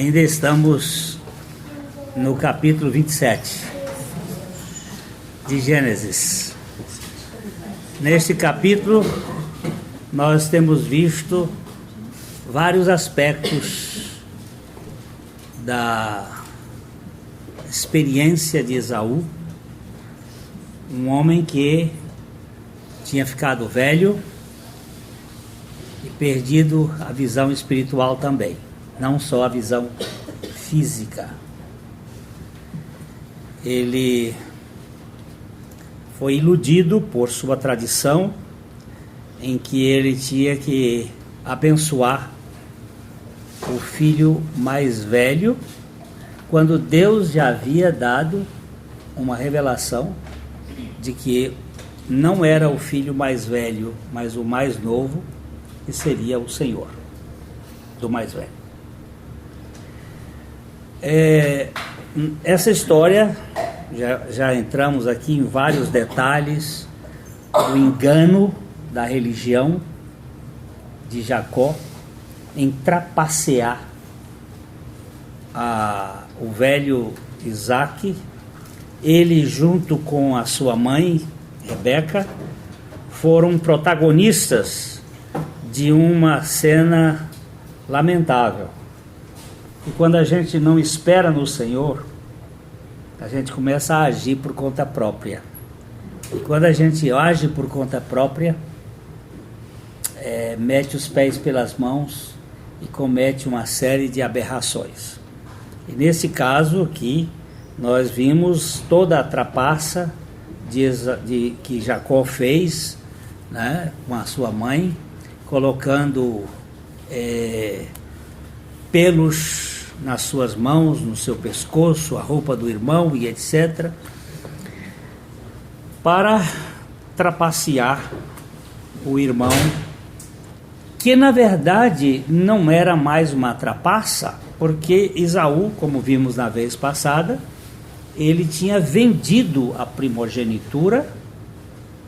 Ainda estamos no capítulo 27 de Gênesis. Neste capítulo, nós temos visto vários aspectos da experiência de Esaú, um homem que tinha ficado velho e perdido a visão espiritual também, não só a visão física. Ele foi iludido por sua tradição, em que ele tinha que abençoar o filho mais velho, quando Deus já havia dado uma revelação de que não era o filho mais velho, mas o mais novo, que seria o Senhor do mais velho. Essa história, já entramos aqui em vários detalhes do engano da religião de Jacó em trapacear o velho Isaac. Ele, junto com a sua mãe Rebeca, foram protagonistas de uma cena lamentável. E quando a gente não espera no Senhor, a gente começa a agir por conta própria. E quando a gente age por conta própria, mete os pés pelas mãos e comete uma série de aberrações. E nesse caso aqui, nós vimos toda a trapaça que Jacó fez, né, com a sua mãe, colocando pelos nas suas mãos, no seu pescoço, a roupa do irmão e etc., para trapacear o irmão, que na verdade não era mais uma trapaça, porque Esaú, como vimos na vez passada, ele tinha vendido a primogenitura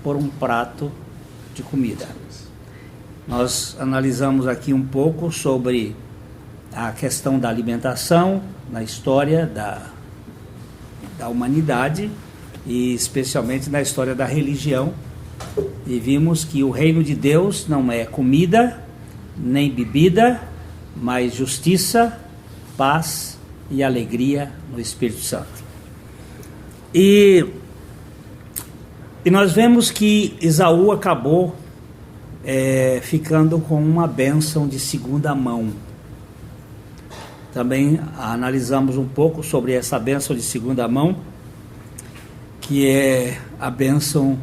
por um prato de comida. Nós analisamos aqui um pouco sobre a questão da alimentação na história da humanidade, e especialmente na história da religião, e vimos que o reino de Deus não é comida nem bebida, mas justiça, paz e alegria no Espírito Santo. E nós vemos que Esaú acabou ficando com uma bênção de segunda mão. Também analisamos um pouco sobre essa bênção de segunda mão, que é a bênção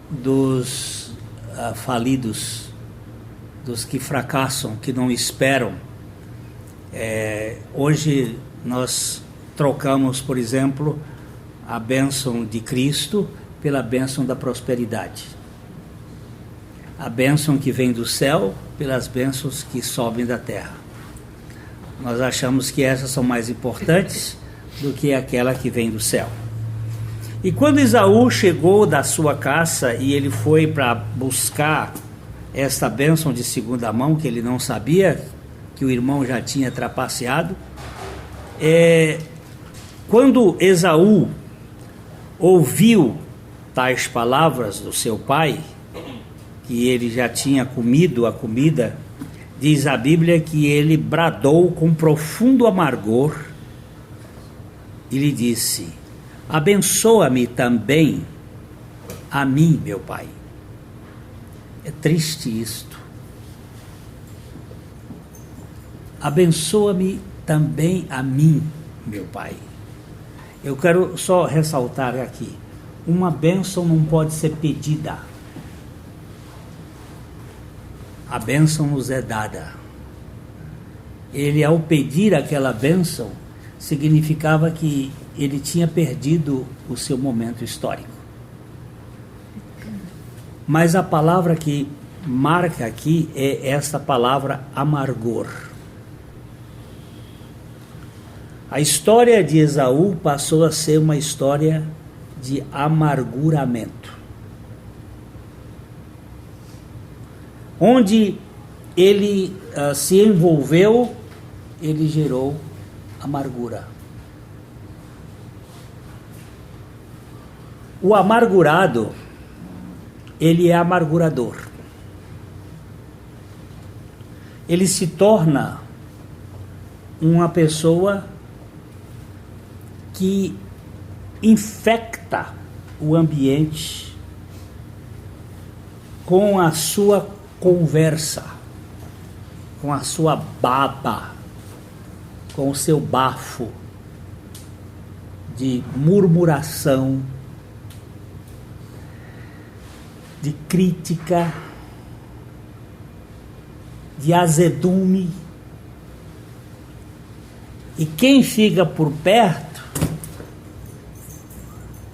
dos falidos, dos que fracassam, que não esperam. Hoje nós trocamos, por exemplo, a bênção de Cristo pela bênção da prosperidade. A bênção que vem do céu pelas bênçãos que sobem da terra. Nós achamos que essas são mais importantes do que aquela que vem do céu. E quando Esaú chegou da sua caça e ele foi para buscar esta bênção de segunda mão, que ele não sabia, que o irmão já tinha trapaceado, quando Esaú ouviu tais palavras do seu pai, que ele já tinha comido a comida, diz a Bíblia que ele bradou com profundo amargor e lhe disse: abençoa-me também a mim, meu pai. É triste isto. Abençoa-me também a mim, meu pai. Eu quero só ressaltar aqui, uma bênção não pode ser pedida. A bênção nos é dada. Ele, ao pedir aquela bênção, significava que ele tinha perdido o seu momento histórico. Mas a palavra que marca aqui é esta palavra amargor. A história de Esaú passou a ser uma história de amarguramento. Onde ele se envolveu, ele gerou amargura. O amargurado, ele é amargurador. Ele se torna uma pessoa que infecta o ambiente com a sua conversa, com a sua baba, com o seu bafo de murmuração, de crítica, de azedume. E quem fica por perto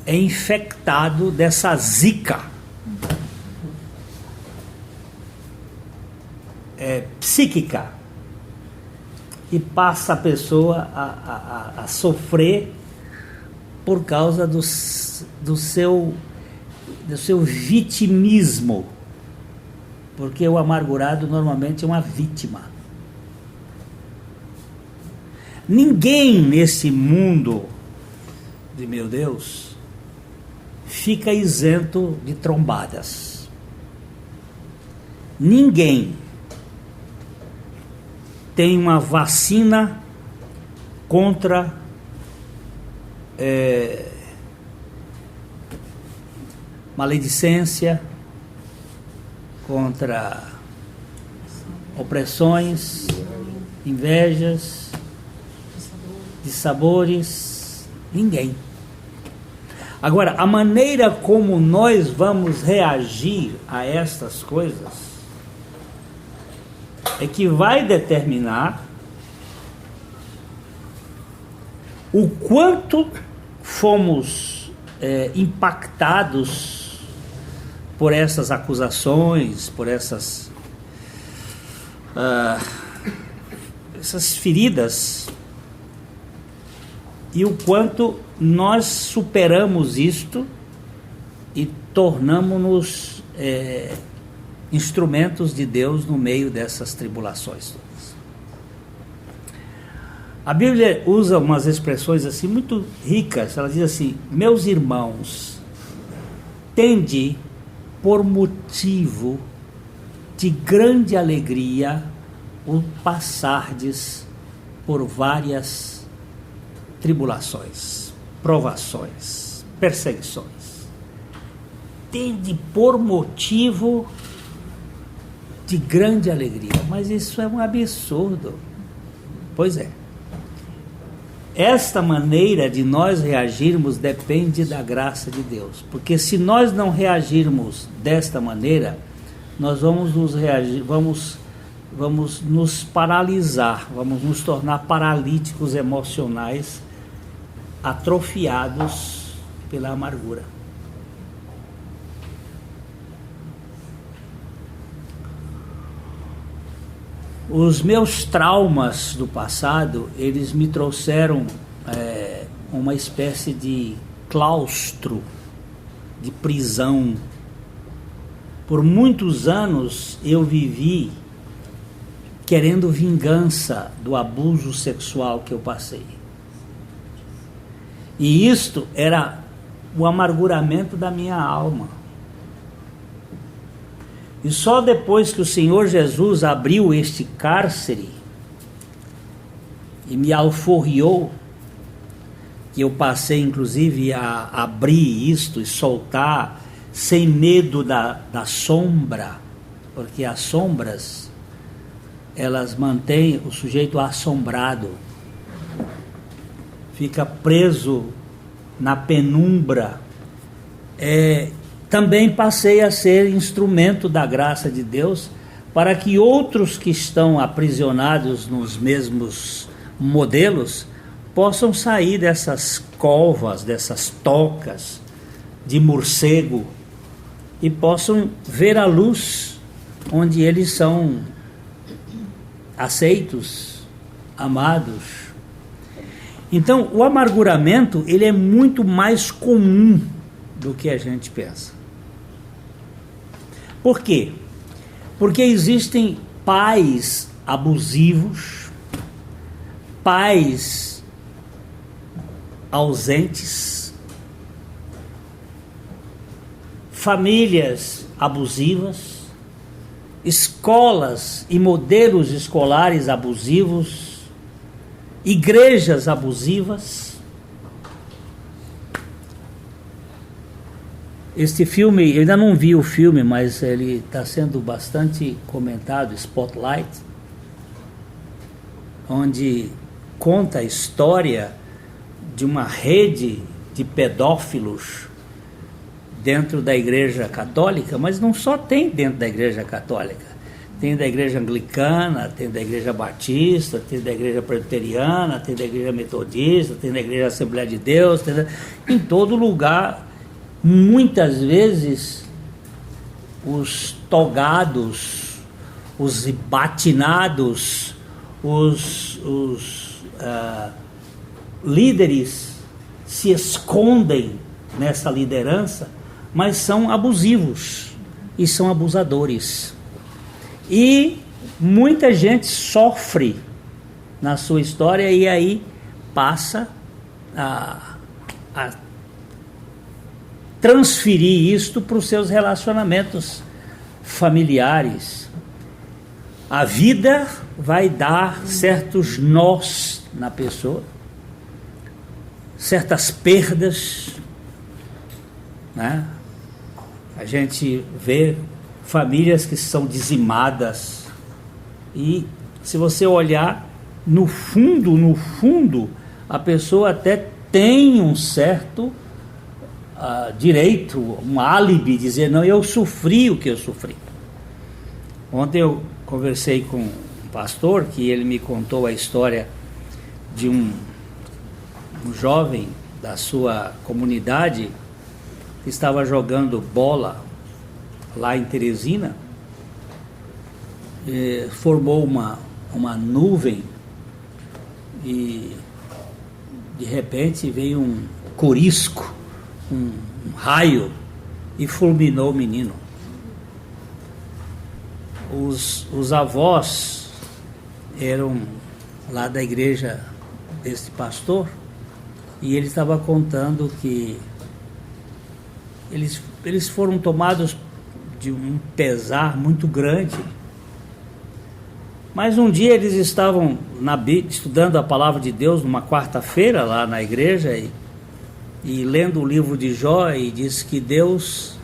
é infectado dessa zika psíquica, e passa a pessoa a sofrer por causa do seu vitimismo, porque o amargurado normalmente é uma vítima. Ninguém nesse mundo de meu Deus fica isento de trombadas. Ninguém tem uma vacina contra maledicência, contra opressões, invejas, dissabores. Ninguém. Agora, a maneira como nós vamos reagir a estas coisas é que vai determinar o quanto fomos impactados por essas acusações, por essas feridas, e o quanto nós superamos isto e tornamos-nos instrumentos de Deus no meio dessas tribulações todas. A Bíblia usa umas expressões assim muito ricas. Ela diz assim: meus irmãos, tende por motivo de grande alegria o passardes por várias tribulações, provações, perseguições. Tende por motivo de grande alegria. Mas isso é um absurdo. Pois é. Esta maneira de nós reagirmos depende da graça de Deus. Porque se nós não reagirmos desta maneira, nós vamos nos paralisar, vamos nos tornar paralíticos emocionais, atrofiados pela amargura. Os meus traumas do passado, eles me trouxeram uma espécie de claustro, de prisão. Por muitos anos eu vivi querendo vingança do abuso sexual que eu passei. E isto era o amarguramento da minha alma. E só depois que o Senhor Jesus abriu este cárcere e me alforriou, que eu passei inclusive a abrir isto e soltar sem medo da sombra, porque as sombras, elas mantêm o sujeito assombrado, fica preso na penumbra. Também passei a ser instrumento da graça de Deus para que outros que estão aprisionados nos mesmos modelos possam sair dessas covas, dessas tocas de morcego e possam ver a luz onde eles são aceitos, amados. Então, o amarguramento, ele é muito mais comum do que a gente pensa. Por quê? Porque existem pais abusivos, pais ausentes, famílias abusivas, escolas e modelos escolares abusivos, igrejas abusivas. Este filme, eu ainda não vi o filme, mas ele está sendo bastante comentado, Spotlight, onde conta a história de uma rede de pedófilos dentro da Igreja Católica, mas não só tem dentro da Igreja Católica, tem da Igreja Anglicana, tem da Igreja Batista, tem da Igreja Presbiteriana, tem da Igreja Metodista, tem da Igreja Assembleia de Deus, em todo lugar. Muitas vezes os togados, os batinados, os líderes se escondem nessa liderança, mas são abusivos e são abusadores. E muita gente sofre na sua história e aí passa a transferir isto para os seus relacionamentos familiares. A vida vai dar certos nós na pessoa, certas perdas, né? A gente vê famílias que são dizimadas e, se você olhar no fundo, a pessoa até tem um certo direito, um álibi, dizer, não, eu sofri o que eu sofri. Ontem eu conversei com um pastor, que ele me contou a história de um jovem da sua comunidade que estava jogando bola lá em Teresina, formou uma nuvem e de repente veio um corisco, um raio, e fulminou o menino. Os avós eram lá da igreja desse pastor, e ele estava contando que eles foram tomados de um pesar muito grande. Mas um dia eles estavam estudando a palavra de Deus numa quarta-feira lá na igreja e lendo o livro de Jó, e diz que Deus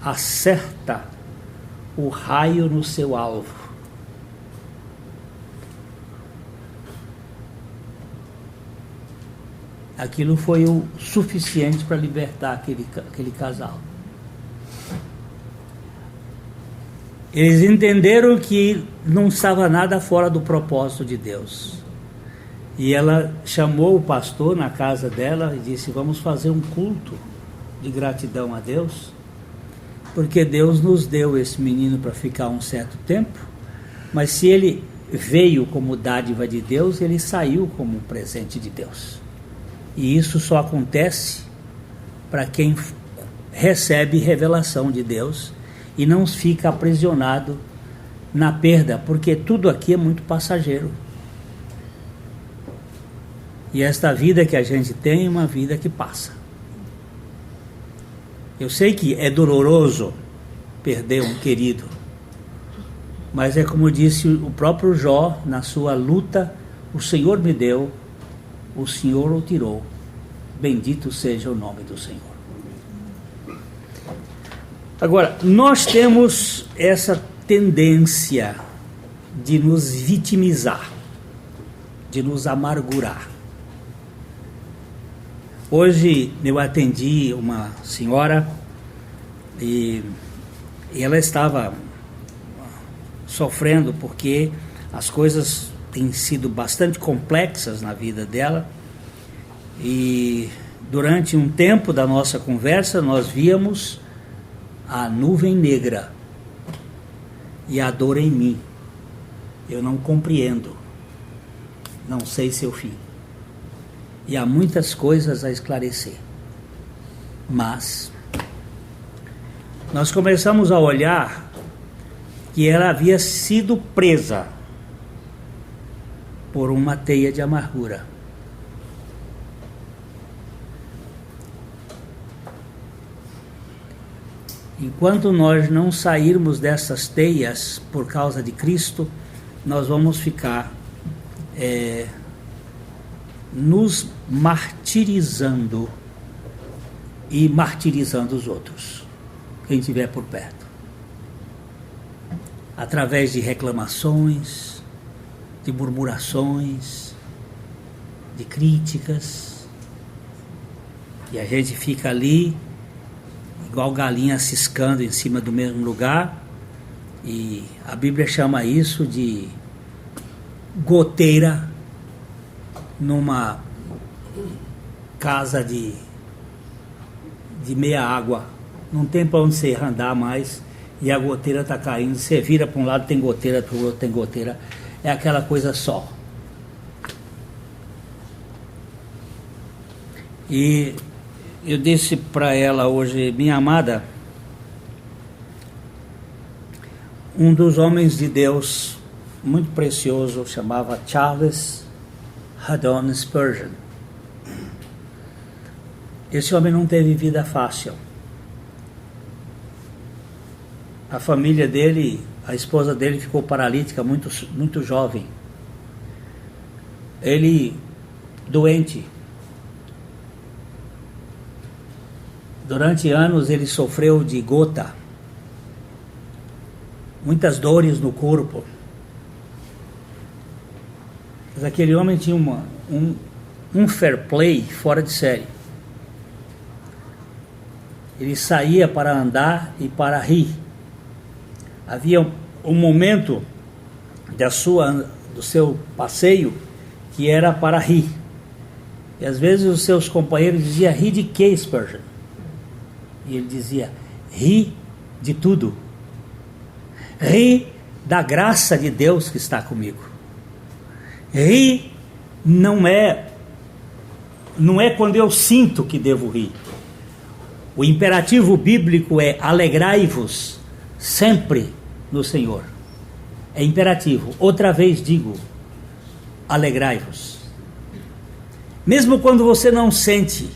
acerta o raio no seu alvo. Aquilo foi o suficiente para libertar aquele casal. Eles entenderam que não estava nada fora do propósito de Deus. E ela chamou o pastor na casa dela e disse, vamos fazer um culto de gratidão a Deus, porque Deus nos deu esse menino para ficar um certo tempo, mas se ele veio como dádiva de Deus, ele saiu como um presente de Deus. E isso só acontece para quem recebe revelação de Deus e não fica aprisionado na perda, porque tudo aqui é muito passageiro. E esta vida que a gente tem é uma vida que passa. Eu sei que é doloroso perder um querido, mas é como disse o próprio Jó na sua luta, o Senhor me deu, o Senhor o tirou, bendito seja o nome do Senhor. Agora, nós temos essa tendência de nos vitimizar, de nos amargurar. Hoje eu atendi uma senhora e ela estava sofrendo porque as coisas têm sido bastante complexas na vida dela, e durante um tempo da nossa conversa nós víamos a nuvem negra e a dor em mim. Eu não compreendo, não sei seu fim. E há muitas coisas a esclarecer. Mas nós começamos a olhar que ela havia sido presa por uma teia de amargura. Enquanto nós não sairmos dessas teias por causa de Cristo, nós vamos ficar nos martirizando e martirizando os outros, quem estiver por perto, através de reclamações, de murmurações, de críticas, e a gente fica ali igual galinha ciscando em cima do mesmo lugar, e a Bíblia chama isso de goteira numa casa de meia água. Não tem para onde você andar mais e a goteira está caindo. Você vira para um lado, tem goteira, para o outro tem goteira. É aquela coisa só. E eu disse para ela hoje, minha amada, um dos homens de Deus muito precioso chamava Charles Haddon Spurgeon. Esse homem não teve vida fácil. A família dele, a esposa dele ficou paralítica muito jovem. Ele doente. Durante anos ele sofreu de gota, muitas dores no corpo. Mas aquele homem tinha um fair play fora de série. Ele saía para andar e para rir. Havia um momento do seu passeio que era para rir. E às vezes os seus companheiros diziam: ri de quê, Spurgeon? E ele dizia: ri de tudo. Ri da graça de Deus que está comigo. Ri não é quando eu sinto que devo rir. O imperativo bíblico é: alegrai-vos sempre no Senhor. É imperativo. Outra vez digo: alegrai-vos. Mesmo quando você não sente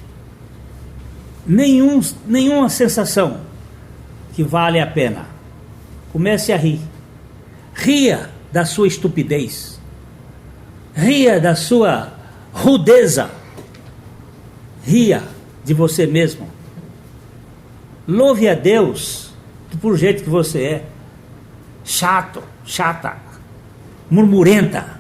nenhuma sensação que vale a pena, comece a rir. Ria da sua estupidez. Ria da sua rudeza. Ria de você mesmo. Louve a Deus por jeito que você é. Chata, murmurenta.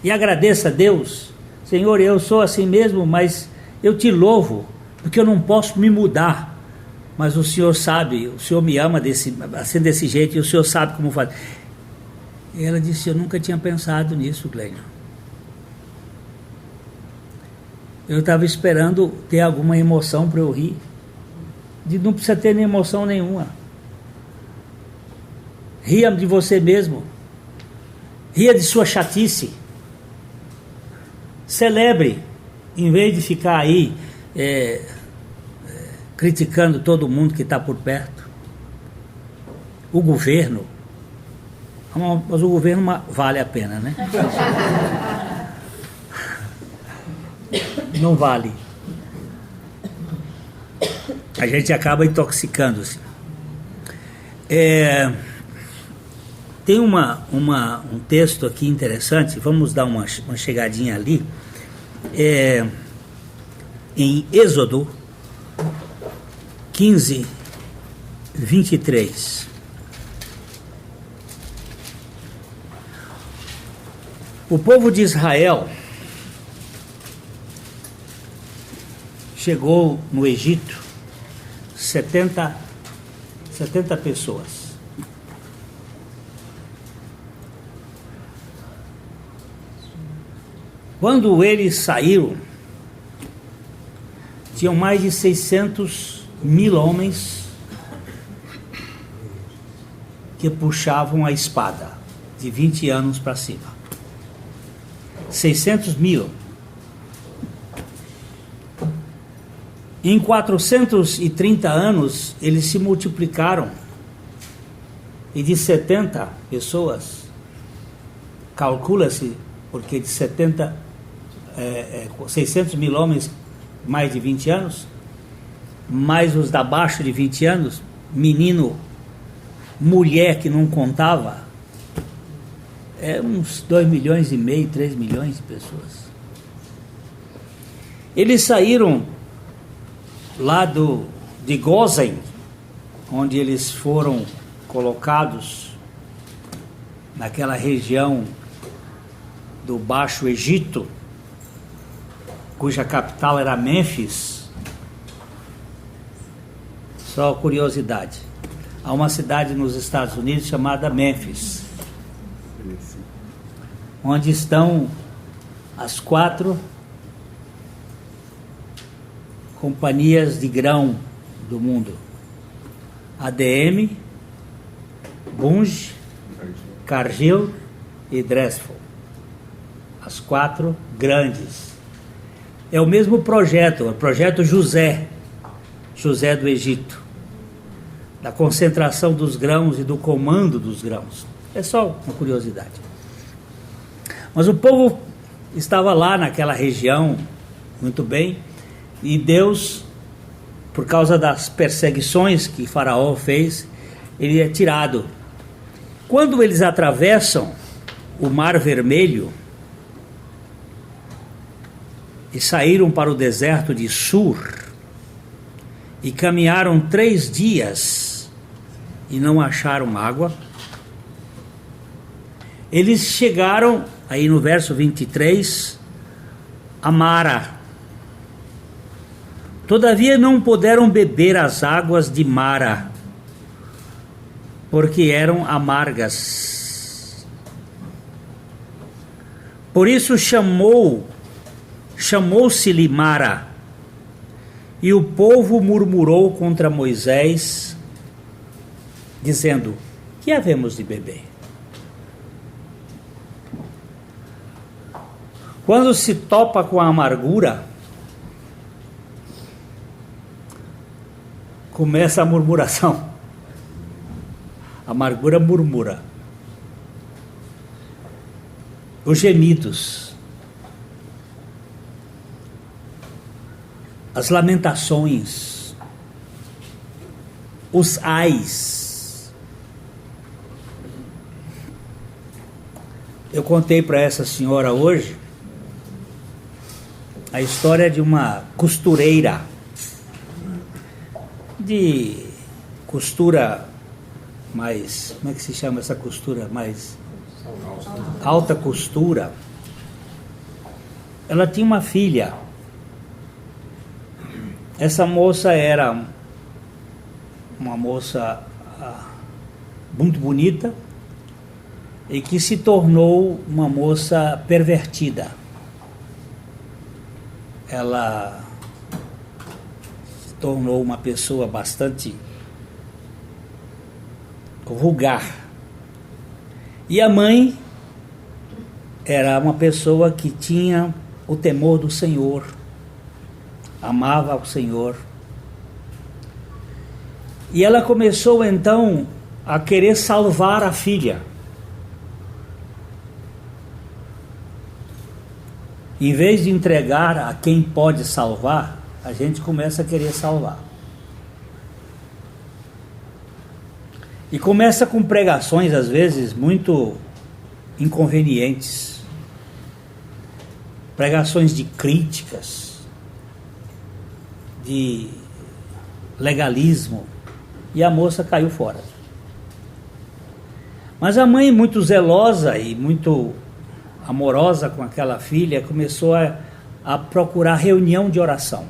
E agradeça a Deus. Senhor, eu sou assim mesmo, mas eu te louvo, porque eu não posso me mudar. Mas o Senhor sabe, o Senhor me ama assim desse jeito, e o Senhor sabe como fazer. E ela disse: eu nunca tinha pensado nisso, Glênio. Eu estava esperando ter alguma emoção para eu rir. Não precisa ter nem emoção nenhuma. Ria de você mesmo. Ria de sua chatice. Celebre, em vez de ficar aí criticando todo mundo que está por perto. O governo. Mas o governo vale a pena, né? Não vale. A gente acaba intoxicando-se. Tem um texto aqui interessante, vamos dar uma chegadinha ali. Em Êxodo 15, 23. O povo de Israel chegou no Egito 70 pessoas. Quando eles saíram, tinham mais de 600.000 homens que puxavam a espada, de 20 anos para cima. 600.000. Em 430 anos, eles se multiplicaram, e de 70 pessoas, calcula-se, porque de 600.000 homens, mais de 20 anos, mais os da abaixo de 20 anos, menino, mulher que não contava, uns 2,5 milhões, 3 milhões de pessoas. Eles saíram lá de Gósen, onde eles foram colocados naquela região do Baixo Egito, cuja capital era Mênfis. Só curiosidade, há uma cidade nos Estados Unidos chamada Mênfis, onde estão as 4 companhias de grão do mundo: ADM, Bunge, Cargill e Drexel. As 4 grandes. É o mesmo projeto, o projeto José do Egito, da concentração dos grãos e do comando dos grãos. É só uma curiosidade. Mas o povo estava lá naquela região, muito bem, e Deus, por causa das perseguições que Faraó fez, ele é tirado. Quando eles atravessam o Mar Vermelho e saíram para o deserto de Sur e caminharam 3 dias e não acharam água, eles chegaram, aí no verso 23, a Mara. Todavia não puderam beber as águas de Mara, porque eram amargas. Por isso chamou-se-lhe Mara, e o povo murmurou contra Moisés, dizendo: que havemos de beber? Quando se topa com a amargura, começa a murmuração. A amargura murmura. Os gemidos, as lamentações, os ais. Eu contei para essa senhora hoje a história de uma costureira, de costura mais, como é que se chama essa costura mais alta costura. Ela tinha uma filha. Essa moça era uma moça muito bonita e que se tornou uma moça pervertida. Ela se tornou uma pessoa bastante vulgar. E a mãe era uma pessoa que tinha o temor do Senhor, amava o Senhor. E ela começou então a querer salvar a filha. Em vez de entregar a quem pode salvar, a gente começa a querer salvar. E começa com pregações, às vezes, muito inconvenientes. Pregações de críticas, de legalismo. E a moça caiu fora. Mas a mãe, muito zelosa e muito amorosa com aquela filha, começou a procurar reunião de oração.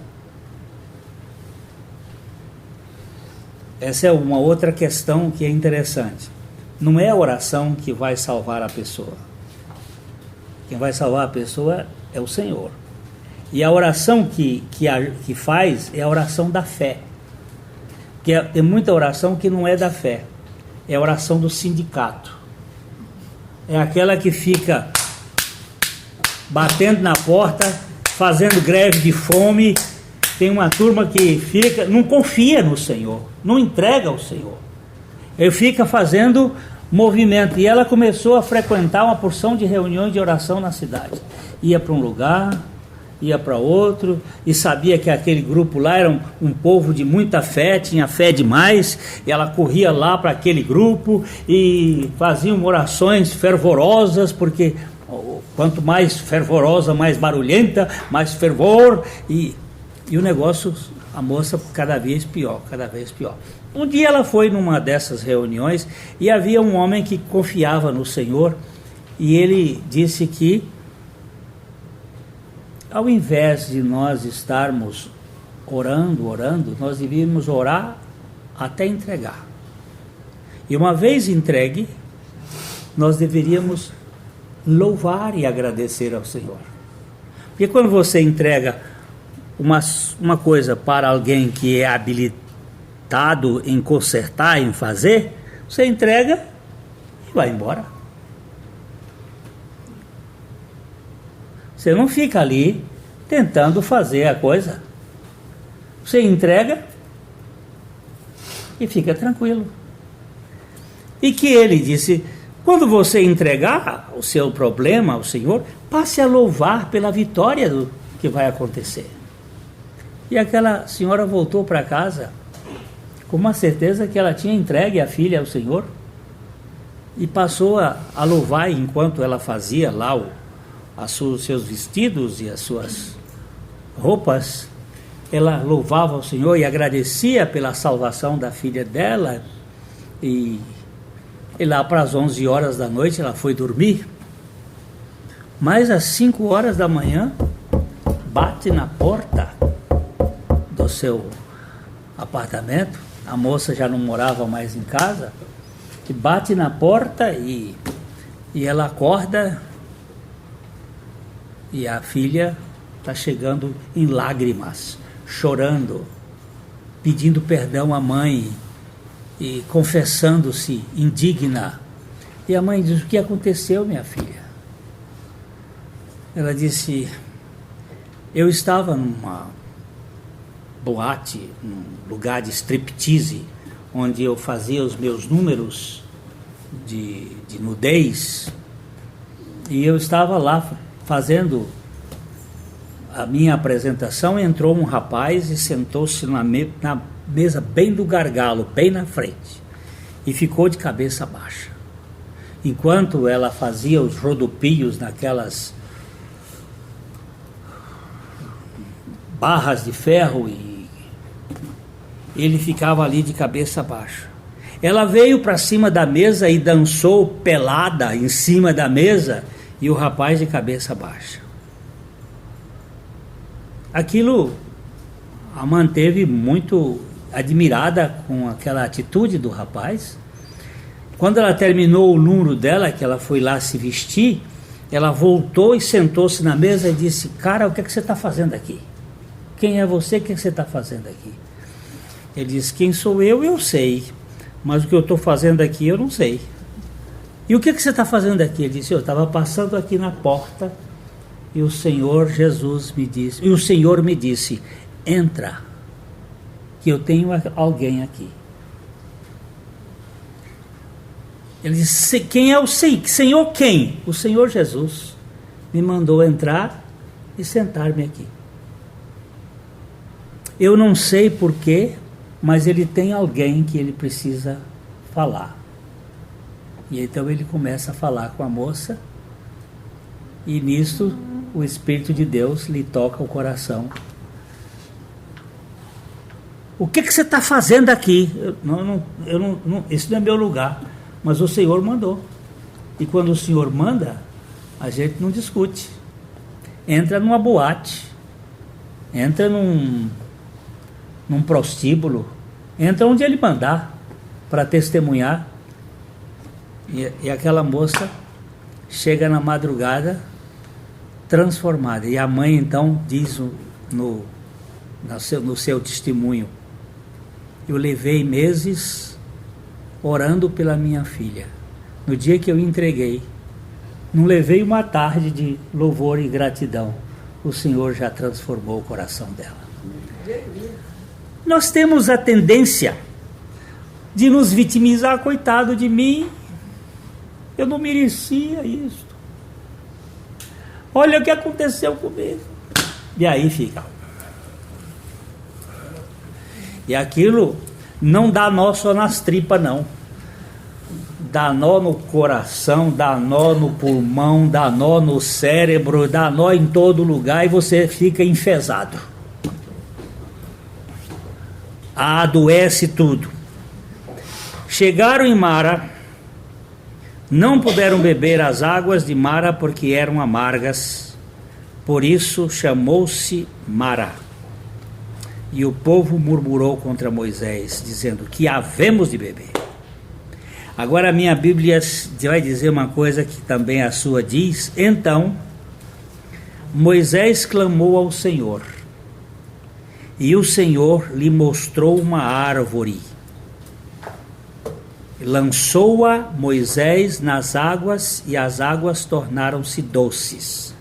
Essa é uma outra questão que é interessante. Não é a oração que vai salvar a pessoa. Quem vai salvar a pessoa é o Senhor. E a oração que faz é a oração da fé. Porque tem muita oração que não é da fé. É a oração do sindicato. É aquela que fica batendo na porta, fazendo greve de fome. Tem uma turma que fica, não confia no Senhor, não entrega ao Senhor. Ele fica fazendo movimento. E ela começou a frequentar uma porção de reuniões de oração na cidade. Ia para um lugar, ia para outro, e sabia que aquele grupo lá era um povo de muita fé, tinha fé demais, e ela corria lá para aquele grupo e faziam orações fervorosas, porque quanto mais fervorosa, mais barulhenta, mais fervor, e o negócio, a moça cada vez pior, cada vez pior. Um dia ela foi numa dessas reuniões e havia um homem que confiava no Senhor, e ele disse que ao invés de nós estarmos orando, nós devíamos orar até entregar. E uma vez entregue, nós deveríamos louvar e agradecer ao Senhor. Porque quando você entrega uma coisa para alguém que é habilitado em consertar, em fazer, você entrega e vai embora. Você não fica ali tentando fazer a coisa. Você entrega e fica tranquilo. E que ele disse, quando você entregar o seu problema ao Senhor, passe a louvar pela vitória do que vai acontecer. E aquela senhora voltou para casa com uma certeza que ela tinha entregue a filha ao Senhor e passou a louvar enquanto ela fazia lá os seus vestidos e as suas roupas. Ela louvava o Senhor e agradecia pela salvação da filha dela, e lá para as 11 horas da noite ela foi dormir, mas às 5 horas da manhã bate na porta do seu apartamento. A moça já não morava mais em casa, e bate na porta e ela acorda, e a filha está chegando em lágrimas, chorando, pedindo perdão à mãe e confessando-se indigna. E a mãe diz, o que aconteceu, minha filha? Ela disse, eu estava numa boate, num lugar de striptease, onde eu fazia os meus números de nudez, e eu estava lá fazendo a minha apresentação, entrou um rapaz e sentou-se na mesa bem do gargalo, bem na frente, e ficou de cabeça baixa. Enquanto ela fazia os rodopios naquelas barras de ferro, e ele ficava ali de cabeça baixa. Ela veio para cima da mesa e dançou pelada em cima da mesa, e o rapaz de cabeça baixa. Aquilo a manteve muito admirada com aquela atitude do rapaz. Quando ela terminou o número dela, que ela foi lá se vestir, ela voltou e sentou-se na mesa e disse, cara, o que é que você está fazendo aqui? Quem é você? O que é que você está fazendo aqui? Ele disse, quem sou eu sei, mas o que eu estou fazendo aqui eu não sei. E o que você está fazendo aqui? Ele disse, eu estava passando aqui na porta e o Senhor Jesus me disse, e o Senhor me disse, entra, que eu tenho alguém aqui. Ele disse, quem é o Senhor? Quem? O Senhor Jesus me mandou entrar e sentar-me aqui. Eu não sei porquê, mas ele tem alguém que ele precisa falar. E então ele começa a falar com a moça, e nisso o Espírito de Deus lhe toca o coração. O que você está fazendo aqui? Esse não é meu lugar, mas o Senhor mandou. E quando o Senhor manda, a gente não discute. Entra numa boate, entra num prostíbulo, entra onde ele mandar para testemunhar. E aquela moça chega na madrugada transformada. E a mãe então diz no seu testemunho, eu levei meses orando pela minha filha. No dia que eu entreguei, não levei uma tarde de louvor e gratidão, o Senhor já transformou o coração dela. Nós temos a tendência de nos vitimizar, coitado de mim, eu não merecia isso. Olha o que aconteceu comigo. E aí fica. E aquilo não dá nó só nas tripas, não. Dá nó no coração, dá nó no pulmão, dá nó no cérebro, dá nó em todo lugar e você fica enfesado. Adoece tudo. Chegaram em Mara, não puderam beber as águas de Mara porque eram amargas, por isso chamou-se Mara. E o povo murmurou contra Moisés, dizendo: que havemos de beber? Agora a minha Bíblia vai dizer uma coisa que também a sua diz. Então Moisés clamou ao Senhor, e o Senhor lhe mostrou uma árvore. Lançou-a Moisés nas águas, e as águas tornaram-se doces.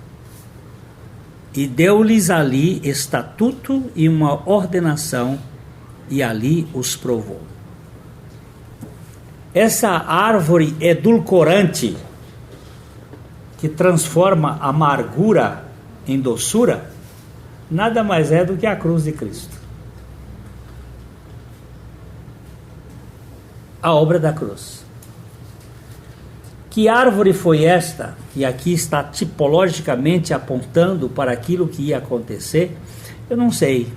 E deu-lhes ali estatuto e uma ordenação, e ali os provou. Essa árvore edulcorante, que transforma a amargura em doçura, nada mais é do que a cruz de Cristo. A obra da cruz. Que árvore foi esta, que aqui está tipologicamente apontando para aquilo que ia acontecer? Eu não sei.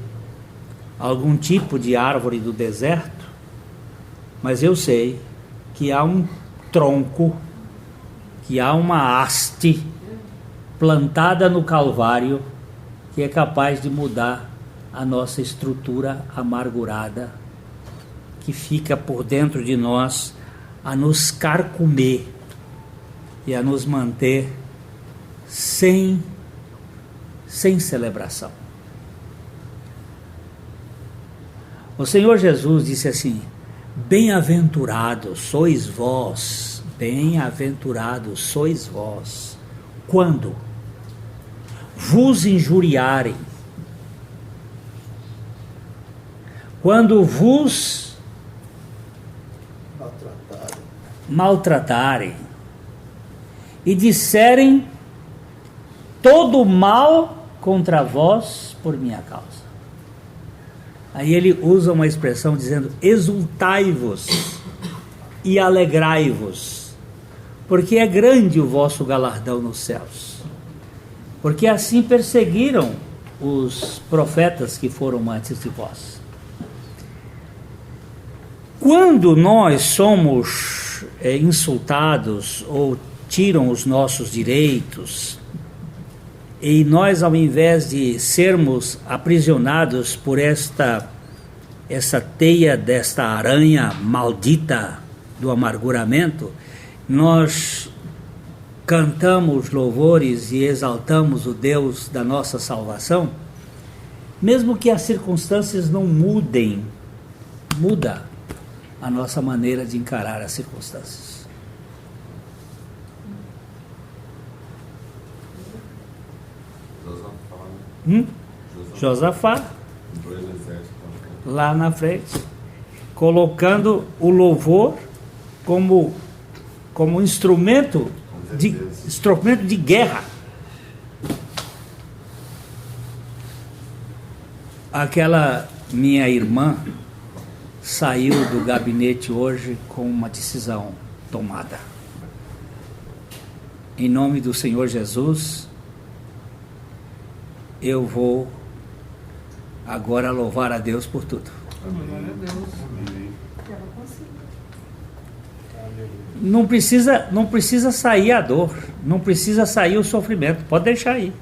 Algum tipo de árvore do deserto, mas eu sei que há um tronco, que há uma haste plantada no Calvário, que é capaz de mudar a nossa estrutura amargurada, que fica por dentro de nós a nos carcomer e a nos manter sem celebração. O Senhor Jesus disse assim: bem-aventurados sois vós, quando vos injuriarem, quando vos maltratarem e disserem todo mal contra vós por minha causa. Aí ele usa uma expressão dizendo: exultai-vos e alegrai-vos, porque é grande o vosso galardão nos céus. Porque assim perseguiram os profetas que foram antes de vós. Quando nós somos insultados ou tiram os nossos direitos, e nós, ao invés de sermos aprisionados por essa teia desta aranha maldita do amarguramento, nós cantamos louvores e exaltamos o Deus da nossa salvação, mesmo que as circunstâncias não mudem, muda a nossa maneira de encarar as circunstâncias. Josafá, lá na frente, colocando o louvor como instrumento de guerra. Aquela minha irmã saiu do gabinete hoje com uma decisão tomada. Em nome do Senhor Jesus, eu vou agora louvar a Deus por tudo. Não precisa sair a dor, não precisa sair o sofrimento, pode deixar aí.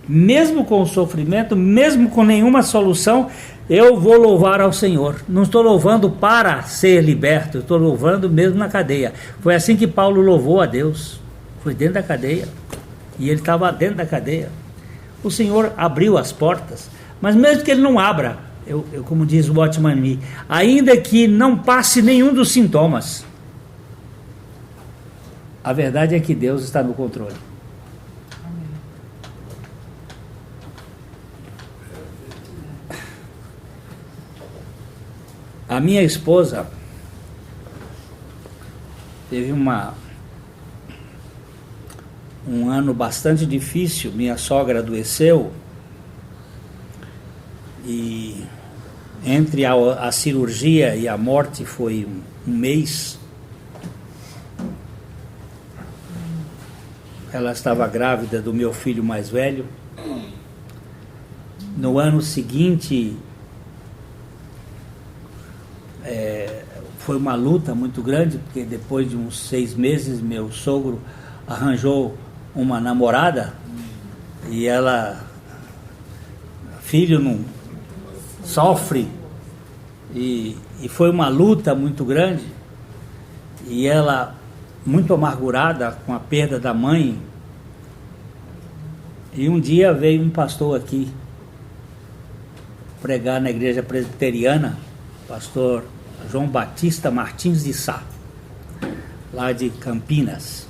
Mesmo com o sofrimento, mesmo com nenhuma solução, eu vou louvar ao Senhor. Não estou louvando para ser liberto, estou louvando mesmo na cadeia. Foi assim que Paulo louvou a Deus, foi dentro da cadeia, e ele estava dentro da cadeia. O Senhor abriu as portas, mas mesmo que ele não abra, eu como diz o Watchman Nee, ainda que não passe nenhum dos sintomas, a verdade é que Deus está no controle. A minha esposa teve um ano bastante difícil. Minha sogra adoeceu E entre a cirurgia e a morte foi um mês. Ela estava grávida do meu filho mais velho. No ano seguinte, foi uma luta muito grande, porque depois de uns 6 meses, meu sogro arranjou uma namorada, e ela, filho não sofre, e foi uma luta muito grande, e ela muito amargurada com a perda da mãe. E um dia veio um pastor aqui pregar na igreja presbiteriana, pastor João Batista Martins de Sá, lá de Campinas.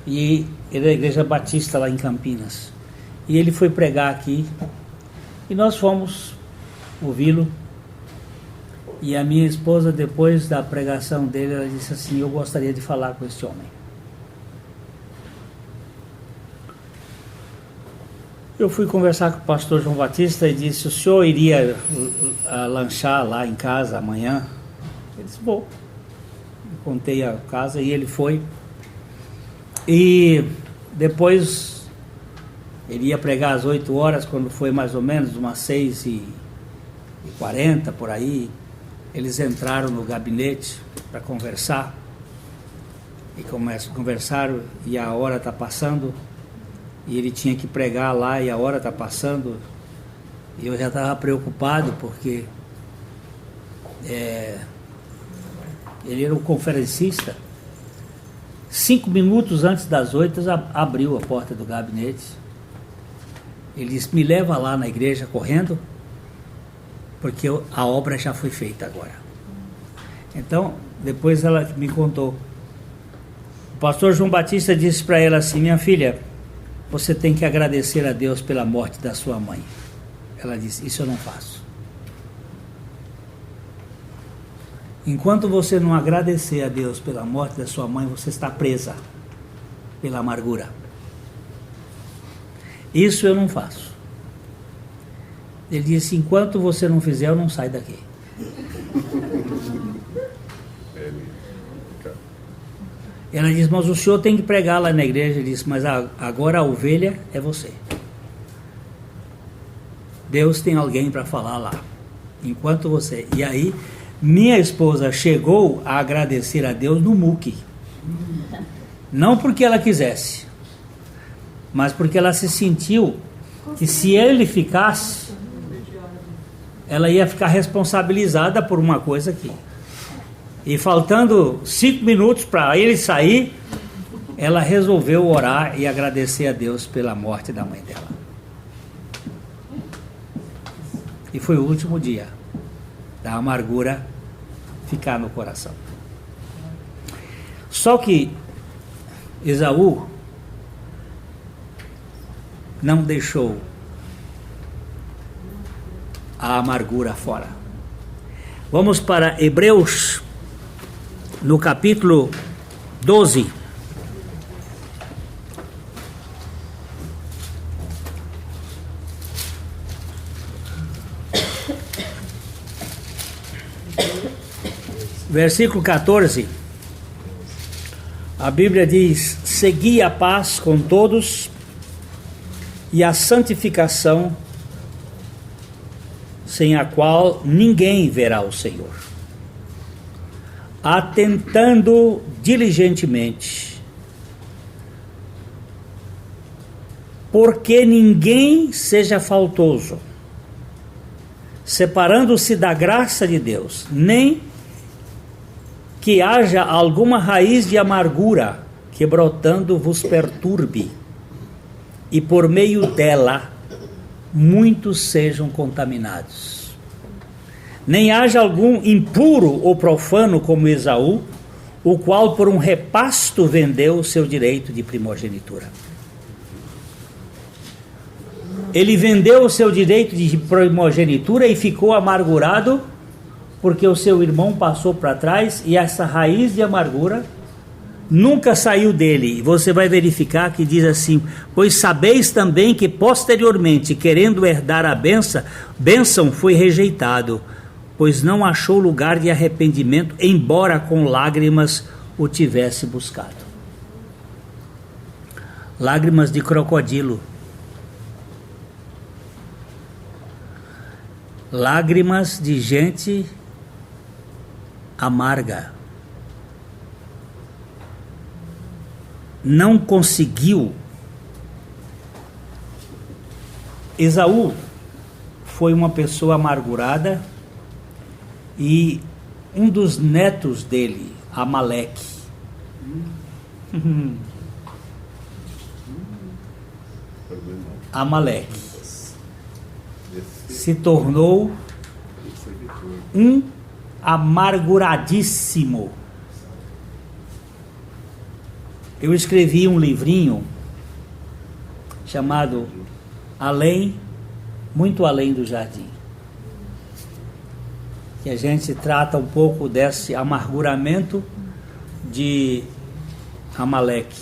E ele é da igreja batista lá em Campinas. E ele foi pregar aqui, e nós fomos ouvi-lo. E a minha esposa, depois da pregação dele, ela disse assim: eu gostaria de falar com esse homem. Eu fui conversar com o pastor João Batista e disse: o senhor iria lanchar lá em casa amanhã? Ele disse: vou. Eu contei a casa e ele foi. E depois ele ia pregar às 8 horas, quando foi mais ou menos umas 6h40 por aí. Eles entraram no gabinete para conversar, e conversaram, e a hora está passando, e ele tinha que pregar lá, e a hora está passando, e eu já estava preocupado, porque ele era um conferencista. 5 minutos antes das 8, abriu a porta do gabinete. Ele disse: me leva lá na igreja correndo, porque a obra já foi feita agora. Então, depois ela me contou. O pastor João Batista disse para ela assim: minha filha, você tem que agradecer a Deus pela morte da sua mãe. Ela disse: isso eu não faço. Enquanto você não agradecer a Deus pela morte da sua mãe, você está presa pela amargura. Isso eu não faço. Ele disse: enquanto você não fizer, eu não saio daqui. Ela disse: mas o senhor tem que pregar lá na igreja. Ele disse: mas agora a ovelha é você. Deus tem alguém para falar lá. Enquanto você... E aí, minha esposa chegou a agradecer a Deus no muque. Não porque ela quisesse, mas porque ela se sentiu que se ele ficasse, ela ia ficar responsabilizada por uma coisa aqui. E faltando 5 minutos para ele sair, ela resolveu orar e agradecer a Deus pela morte da mãe dela. E foi o último dia da amargura ficar no coração. Só que Esaú não deixou a amargura fora. Vamos para Hebreus, no capítulo 12. Versículo 14. A Bíblia diz: segui a paz com todos e a santificação, sem a qual ninguém verá o Senhor, atentando diligentemente, porque ninguém seja faltoso, separando-se da graça de Deus, nem que haja alguma raiz de amargura que brotando vos perturbe, e por meio dela muitos sejam contaminados. Nem haja algum impuro ou profano como Esaú, o qual por um repasto vendeu o seu direito de primogenitura. Ele vendeu o seu direito de primogenitura e ficou amargurado porque o seu irmão passou para trás, e essa raiz de amargura nunca saiu dele. E você vai verificar que diz assim: pois sabeis também que posteriormente, querendo herdar a bênção foi rejeitado, pois não achou lugar de arrependimento, embora com lágrimas o tivesse buscado. Lágrimas de crocodilo. Lágrimas de gente amarga. Não conseguiu. Esaú foi uma pessoa amargurada, e um dos netos dele, Amaleque, se tornou um amarguradíssimo. Eu escrevi um livrinho chamado Muito Além do Jardim, que a gente trata um pouco desse amarguramento de Amaleque.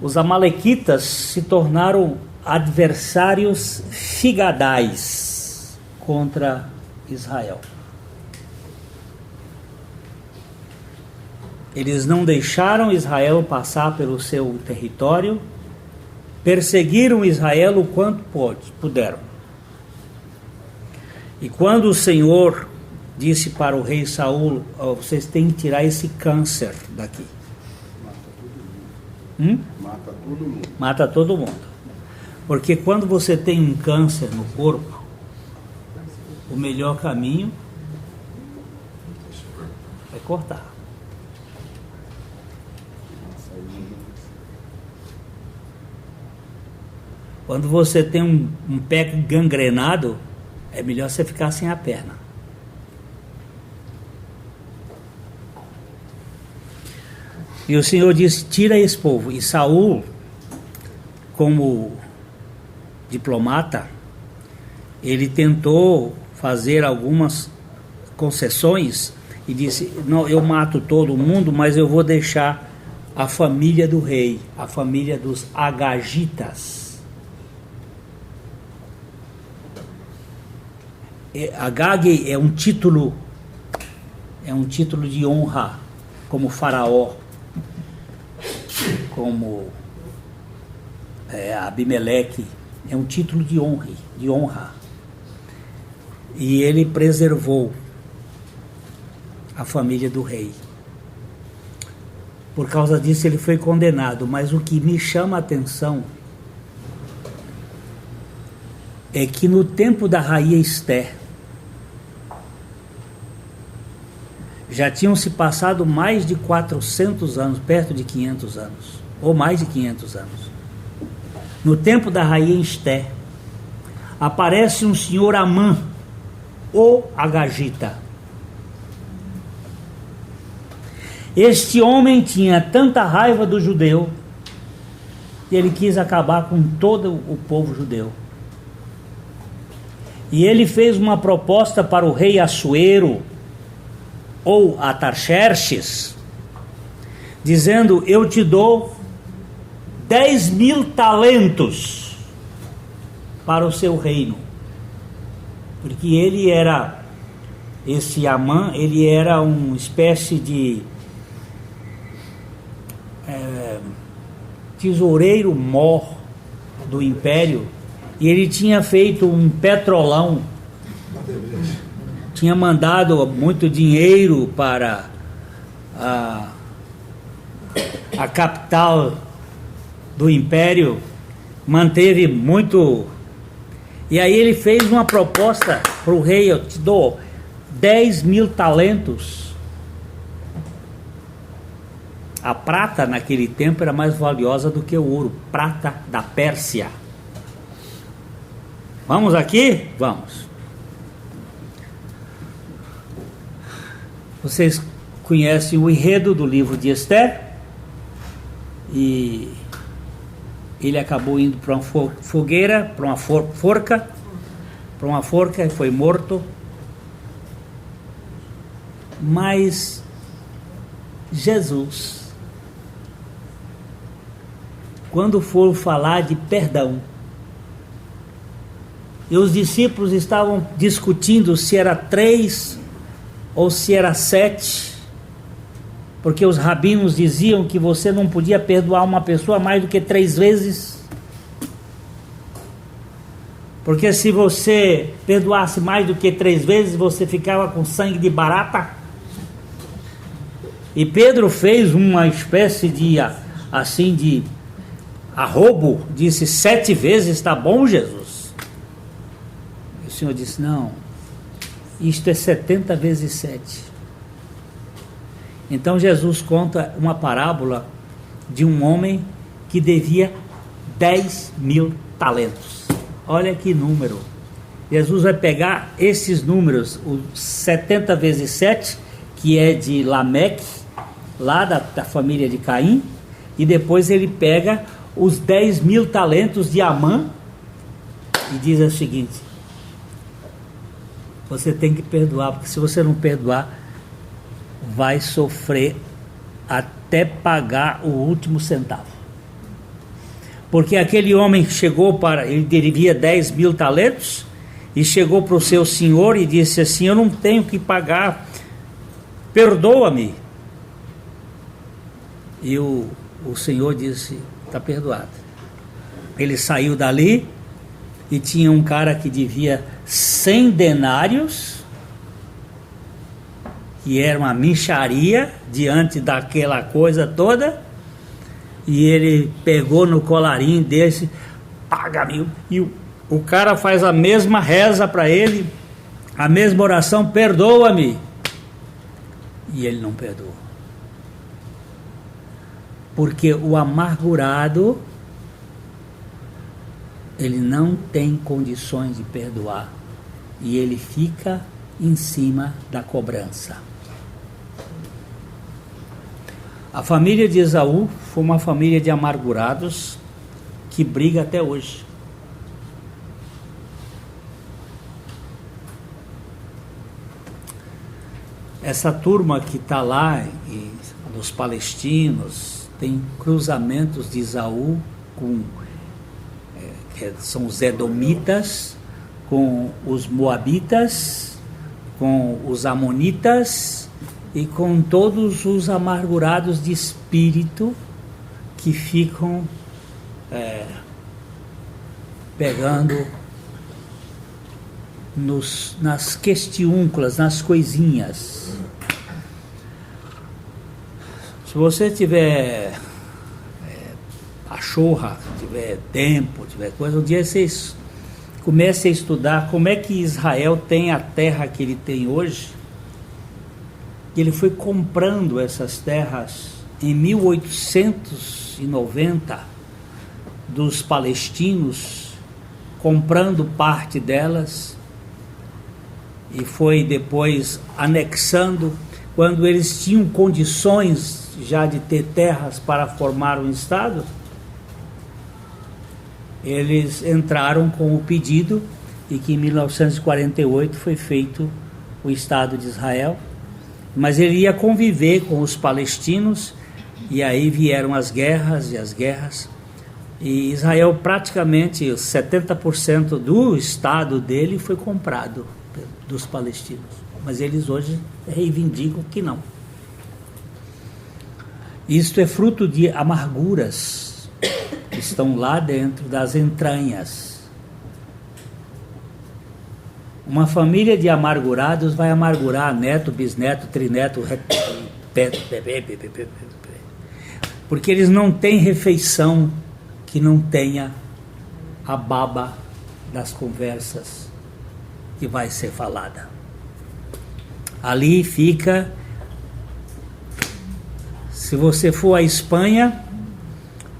Os amalequitas se tornaram adversários figadais contra Israel. Eles não deixaram Israel passar pelo seu território, perseguiram Israel o quanto puderam. E quando o Senhor disse para o rei Saul: vocês têm que tirar esse câncer daqui. Mata todo mundo. Mata todo mundo. Porque quando você tem um câncer no corpo, o melhor caminho é cortar. Quando você tem um pé gangrenado, é melhor você ficar sem a perna. E o Senhor disse: tira esse povo. E Saul, como diplomata, ele tentou fazer algumas concessões e disse: não, eu mato todo mundo, mas eu vou deixar a família do rei, a família dos Agagitas. Agag é um título de honra, como Faraó, como Abimeleque, é um título de honra. E ele preservou a família do rei. Por causa disso ele foi condenado. Mas o que me chama a atenção é que no tempo da rainha Esther, já tinham se passado mais de 400 anos, perto de 500 anos, ou mais de 500 anos. No tempo da rainha Esther, aparece um senhor Amã, ou Agagita. Este homem tinha tanta raiva do judeu, que ele quis acabar com todo o povo judeu. E ele fez uma proposta para o rei Assuero, ou Atarxerxes, dizendo: eu te dou 10.000 talentos para o seu reino. Porque ele era, esse Amã, ele era uma espécie de tesoureiro mor do império, e ele tinha feito um petrolão, tinha mandado muito dinheiro para a capital do império, manteve muito. E aí ele fez uma proposta para o rei: eu te dou 10.000 talentos. A prata naquele tempo era mais valiosa do que o ouro, prata da Pérsia. Vamos aqui? Vamos. Vocês conhecem o enredo do livro de Esther, e ele acabou indo para uma fogueira, para uma forca, e foi morto. Mas Jesus, quando for falar de perdão, e os discípulos estavam discutindo se era 3 ou se era 7, porque os rabinos diziam que você não podia perdoar uma pessoa mais do que 3 vezes, porque se você perdoasse mais do que 3 vezes, você ficava com sangue de barata. E Pedro fez uma espécie de, assim, de arrobo, disse: 7 vezes está bom, Jesus? E o Senhor disse: não, isto é 70 vezes 7. Então Jesus conta uma parábola de um homem que devia 10.000 talentos. Olha que número. Jesus vai pegar esses números, o 70 vezes 7, que é de Lameque, lá da família de Caim, e depois ele pega os 10.000 talentos de Amã e diz o seguinte: você tem que perdoar, porque se você não perdoar, vai sofrer até pagar o último centavo. Porque aquele homem chegou ele devia 10.000 talentos, e chegou para o seu senhor e disse assim: eu não tenho que pagar, perdoa-me. E o senhor disse: está perdoado. Ele saiu dali e tinha um cara que devia 100 denários, que era uma mixaria diante daquela coisa toda, e ele pegou no colarinho desse: paga-me. E o cara faz a mesma reza para ele, a mesma oração: perdoa-me. E ele não perdoou. Porque o amargurado, ele não tem condições de perdoar, e ele fica em cima da cobrança. A família de Esaú foi uma família de amargurados que briga até hoje. Essa turma que está lá, dos palestinos, tem cruzamentos de Esaú com que são os edomitas, com os moabitas, com os amonitas e com todos os amargurados de espírito que ficam pegando nas questiúnculas, nas coisinhas. Se você tiver pachorra, tiver tempo, tiver coisa, um dia vocês comecem a estudar como é que Israel tem a terra que ele tem hoje. Ele foi comprando essas terras em 1890 dos palestinos, comprando parte delas, e foi depois anexando, quando eles tinham condições já de ter terras para formar um estado. Eles entraram com o pedido, e que em 1948 foi feito o Estado de Israel, mas ele ia conviver com os palestinos, e aí vieram as guerras, e Israel praticamente 70% do Estado dele foi comprado dos palestinos, mas eles hoje reivindicam que não. Isto é fruto de amarguras que estão lá dentro das entranhas. Uma família de amargurados vai amargurar neto, bisneto, trineto, porque eles não têm refeição que não tenha a baba das conversas que vai ser falada. Ali fica. Se você for à Espanha,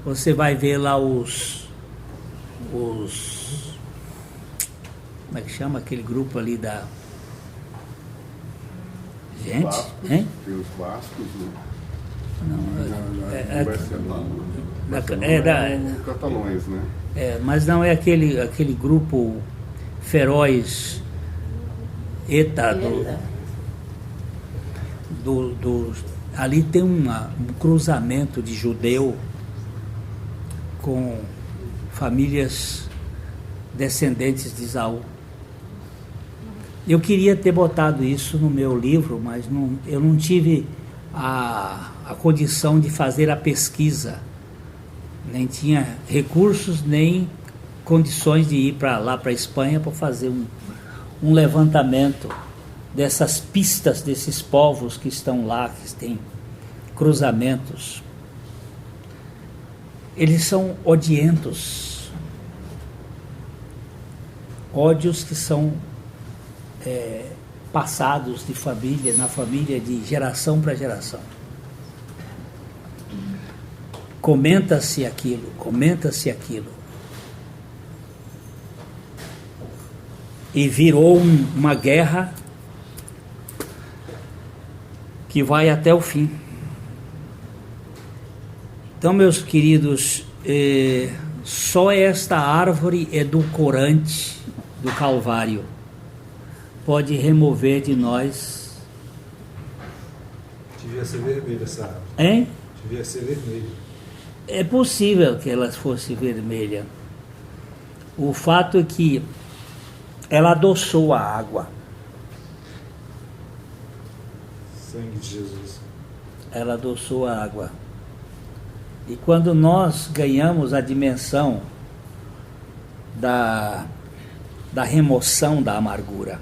você vai ver lá os como é que chama aquele grupo ali da gente, Bascos, hein? Tem os bascos, né? Catalões, né? Mas não é aquele grupo feroz ETA Ali tem um cruzamento de judeu com famílias descendentes de Esaú. Eu queria ter botado isso no meu livro, mas eu não tive a condição de fazer a pesquisa. Nem tinha recursos, nem condições de ir para lá, para a Espanha, para fazer um levantamento dessas pistas, desses povos que estão lá, que têm cruzamentos. Eles são odientos, ódios que são passados de família, na família, de geração para geração. Comenta-se aquilo, comenta-se aquilo. E virou uma guerra que vai até o fim. Então, meus queridos, só esta árvore edulcorante do Calvário pode remover de nós. Devia ser vermelha essa árvore. Hein? Devia ser vermelha. É possível que ela fosse vermelha. O fato é que ela adoçou a água. Sangue de Jesus. Ela adoçou a água. E quando nós ganhamos a dimensão da remoção da amargura.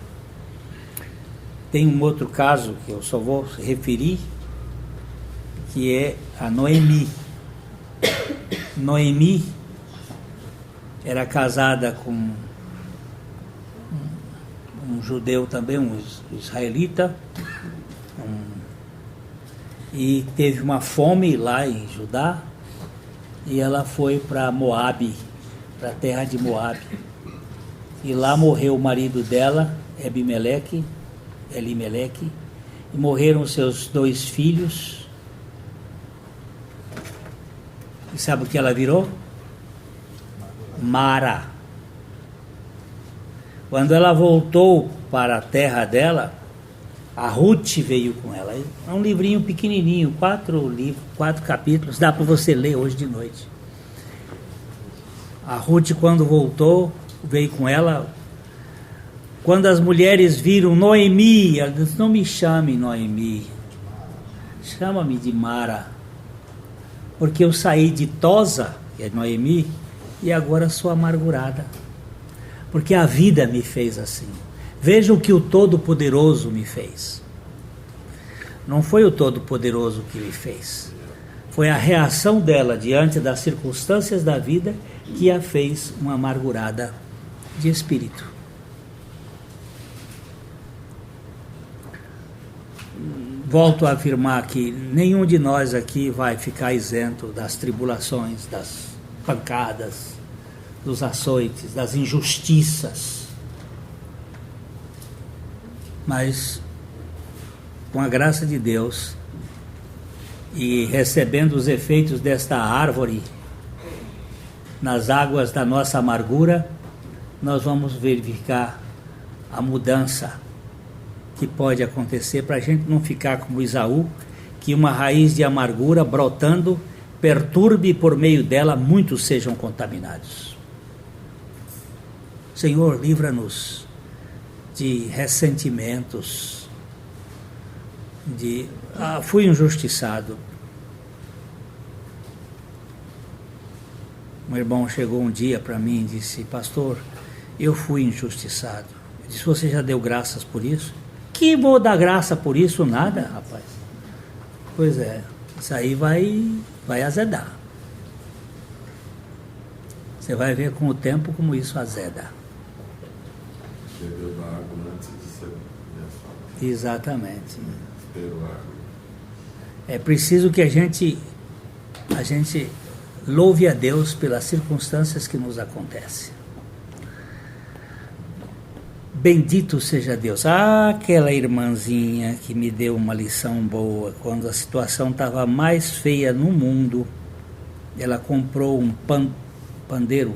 Tem um outro caso que eu só vou referir, que é a Noemi. Noemi era casada com um judeu também, um israelita, e teve uma fome lá em Judá, e ela foi para Moabe, para a terra de Moabe, e lá morreu o marido dela, Elimelec, e morreram seus 2 filhos. E sabe o que ela virou? Mara. Quando ela voltou para a terra dela, a Ruth veio com ela. É um livrinho pequenininho, 4 capítulos, dá para você ler hoje de noite. A Ruth, quando voltou, veio com ela. Quando as mulheres viram Noemi, ela disse: não me chame Noemi, chama-me de Mara, porque eu saí de Tosa, que é Noemi, e agora sou amargurada, porque a vida me fez assim. Veja o que o Todo-Poderoso me fez. Não foi o Todo-Poderoso que me fez, foi a reação dela diante das circunstâncias da vida que a fez uma amargurada de espírito. Volto a afirmar que nenhum de nós aqui vai ficar isento das tribulações, das pancadas, dos açoites, das injustiças. Mas, com a graça de Deus e recebendo os efeitos desta árvore nas águas da nossa amargura, nós vamos verificar a mudança que pode acontecer, para a gente não ficar como Esaú, que uma raiz de amargura brotando perturbe e por meio dela muitos sejam contaminados. Senhor, livra-nos de ressentimentos, fui injustiçado. Um irmão chegou um dia para mim e disse: pastor, eu fui injustiçado. Eu disse: você já deu graças por isso? Que vou dar graça por isso? Nada, rapaz. Pois é, isso aí vai azedar. Você vai ver com o tempo como isso azeda. Bebeu da água antes de ser abençoado. Exatamente. Esperou a água. É preciso que a gente louve a Deus pelas circunstâncias que nos acontecem. Bendito seja Deus. Aquela irmãzinha que me deu uma lição boa, quando a situação estava mais feia no mundo, ela comprou um pandeiro.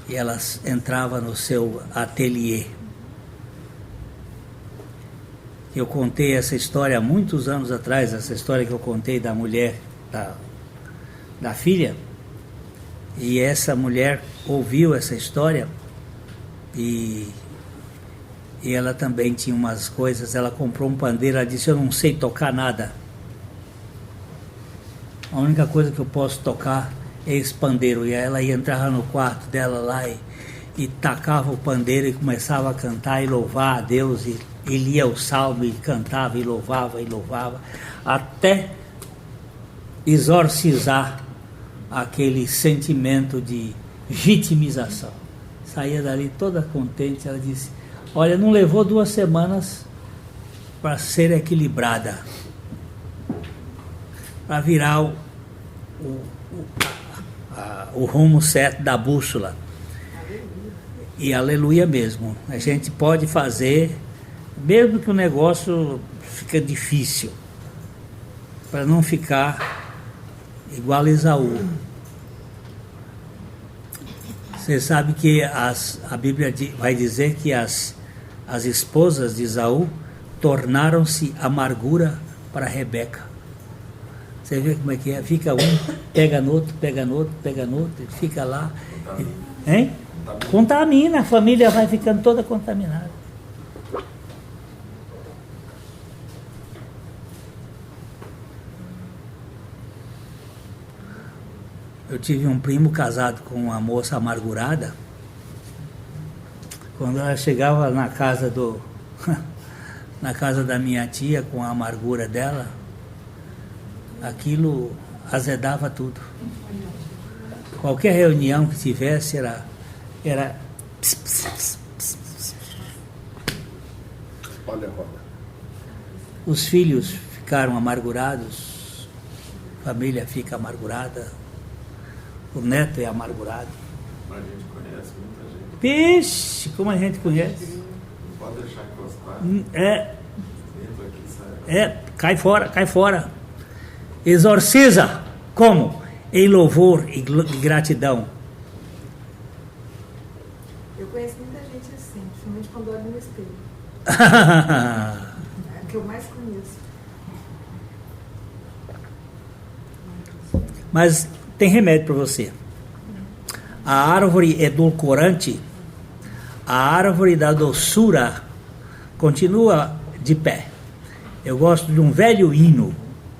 E ela entrava no seu ateliê. Eu contei essa história há muitos anos atrás, essa história que eu contei da mulher, da filha, e essa mulher ouviu essa história e ela também tinha umas coisas. Ela comprou um pandeiro, ela disse: eu não sei tocar nada, a única coisa que eu posso tocar é esse pandeiro. E ela ia entrar no quarto dela lá e tacava o pandeiro e começava a cantar e louvar a Deus, e lia o salmo e cantava e louvava, até exorcizar aquele sentimento de vitimização. Saía dali toda contente. Ela disse: olha, não levou 2 semanas para ser equilibrada, para virar o rumo certo da bússola. E aleluia mesmo. A gente pode fazer, mesmo que o negócio fica difícil, para não ficar igual Esaú. Você sabe que a Bíblia vai dizer que as esposas de Esaú tornaram-se amargura para Rebeca. Você vê como é que é? Fica um, pega no outro, fica lá. Hein? Contamina, a família vai ficando toda contaminada. Eu tive um primo casado com uma moça amargurada. Quando ela chegava na casa na casa da minha tia, com a amargura dela, aquilo azedava tudo. Qualquer reunião que tivesse era Olha. Os filhos ficaram amargurados, a família fica amargurada, o neto é amargurado. A gente conhece muita gente. Vixe, como a gente conhece. Não pode deixar encostar. Entra aqui, sai. Cai fora. Exorciza. Como? Em louvor e gratidão. Eu conheço muita gente assim, principalmente quando olho no espelho. É o que eu mais conheço. Mas tem remédio para você. A árvore edulcorante, a árvore da doçura, continua de pé. Eu gosto de um velho hino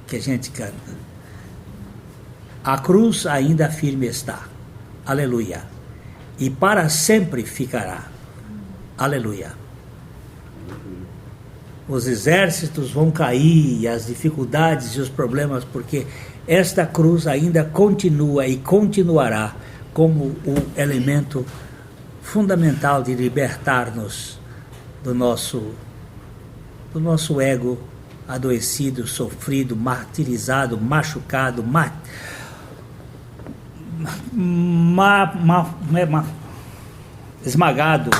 que a gente canta. A cruz ainda firme está. Aleluia. E para sempre ficará. Aleluia. Os exércitos vão cair, as dificuldades e os problemas, porque esta cruz ainda continua e continuará como o elemento fundamental de libertar-nos do nosso ego adoecido, sofrido, martirizado, machucado, esmagado.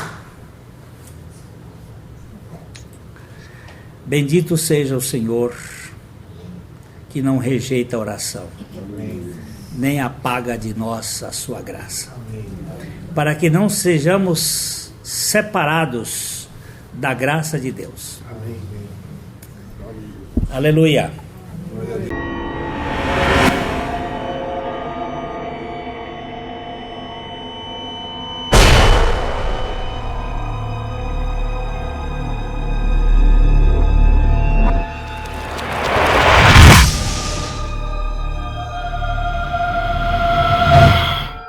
Bendito seja o Senhor, que não rejeita a oração, nem apaga de nós a sua graça, para que não sejamos separados da graça de Deus. Aleluia.